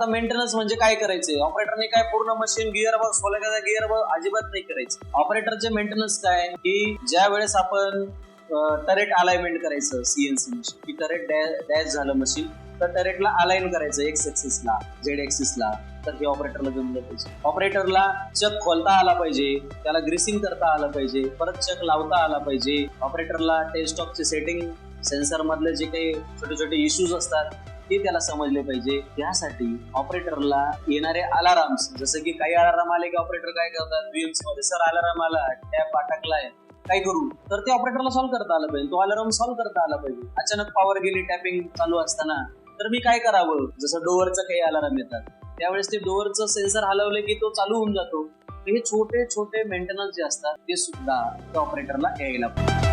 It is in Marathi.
आता मेंटेनन्स म्हणजे काय करायचंय, ऑपरेटरने काय पूर्ण machine gear box gear box अजिबात नाही करायचं. ऑपरेटरचे मेंटेनन्स काय की ज्या वेळेस आपण टरेट अलाइनमेंट करायचं सीएनसी मशीन की टरेट डॅश झालं मशीन तर टरेटला अलाइन करायचं एक्स एक्सिसला झेड एक्सिसला, तर हे ऑपरेटरला जमलं पाहिजे. ऑपरेटरला चक खोलता आला पाहिजे, त्याला ग्रीसिंग करता आलं पाहिजे, परत चक लावता आला पाहिजे. ऑपरेटरला टेलस्टॉकचे सेटिंग, सेन्सर मधले जे काही छोटे छोटे इश्यूज असतात ते त्याला समजले पाहिजे. त्यासाठी ऑपरेटरला येणारे अलाराम्स, जसं की काही अलाराम आले की ऑपरेटर काय करतात, VMC मध्ये सर अलाराम आला, टॅप अटकलाय, काय करू, तर ते ऑपरेटरला सॉल्व्ह करता आलं पाहिजे, तो अलाराम सॉल्व्ह करता आला पाहिजे. अचानक पॉवर गेली, टॅपिंग चालू असताना, तर मी काय करावं, जसं डोअरचं काही अलाराम येतात त्यावेळेस ते डोअरचं सेन्सर हलवलं की तो चालू होऊन जातो. हे छोटे छोटे मेंटेनन्स जे असतात ते सुद्धा त्या ऑपरेटरला यायला पाहिजे.